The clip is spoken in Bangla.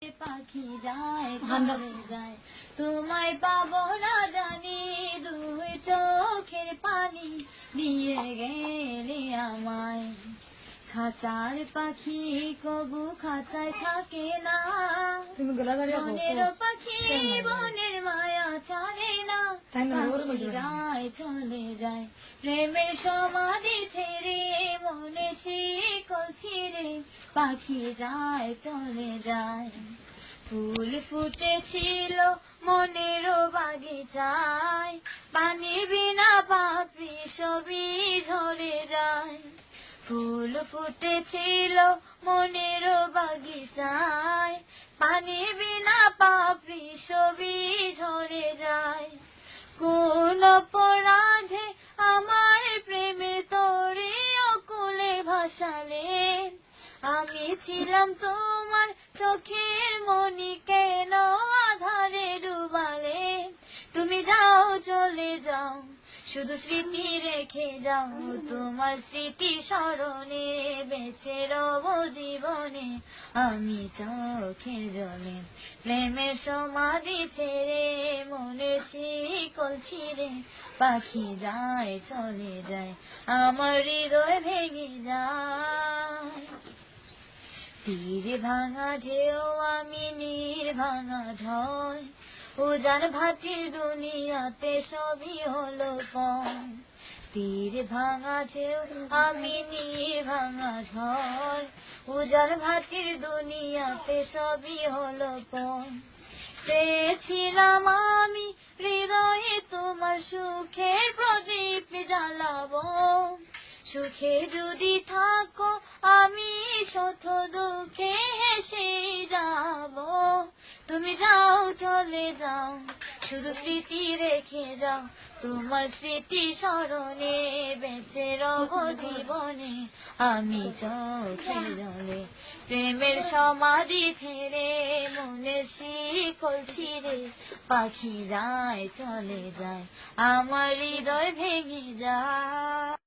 পাখি যায় চলে যায়, তোমায় পাবো না জানি, দুই চোখের পানি দিয়ে গেলে আমায়। খাঁচার পাখি কবু খাঁচায় থাকে না, বনের পাখি বনের মায়া ছাড়ে না। পাখি যায় চলে যায়, প্রেমের সমাধি ছেড়ে মনে শিকল ছিঁড়ে পাখি যায় চলে যায়। ফুল ফুটেছিল মনের বাগিচায়, পানি বিনা পাপড়ি সবই ঝরে যায়। ফুল ফুটেছিল মনের বাগিচায়, পানি বিনা পাপড়ি সবই ঝরে যায়। কোন অপরাধে আমার প্রেমের তরে অকুলে ভাসালে, আমি ছিলাম তোমার চোখের মনি, কেন আধারে ডুবালে। তুমি যাও চলে যাও, শুধু স্মৃতি রেখে যাও, তোমার স্মৃতি স্মরণে বেঁচে রব জীবনে আমি চোখের জলে। প্রেমের সমাধি ছেড়ে মনের শিকল ছিঁড়ে পাখি যায় চলে যায়, আমার হৃদয় ভেঙে যায়। তীর ভাঙা ঢেউ আমি নীর ভাঙা ঝড়, উজান ভাটির দুনিয়াতে সবই হলো পর। তীর ভাঙা ঢেউ আমি নীর ভাঙা ঝড়, উজান ভাটির দুনিয়াতে সবই হলো পর। চেয়েছিলাম আমি হৃদয়ে তোমার সুখের প্রদীপ জ্বালাবো, সুখে যদি থাকো আমি শত দুঃখে হেসে যাব। তুমি যাও চলে যাও, শুধু স্মৃতি রেখে যাও, তোমার স্মৃতি স্মরণে বেঁচে রব জীবনে আমি চোখের জলে। প্রেমের সমাধি ছেড়ে মনের শিকল ছিঁড়ে পাখি যায় চলে যায়, আমার হৃদয় ভেঙে যায়।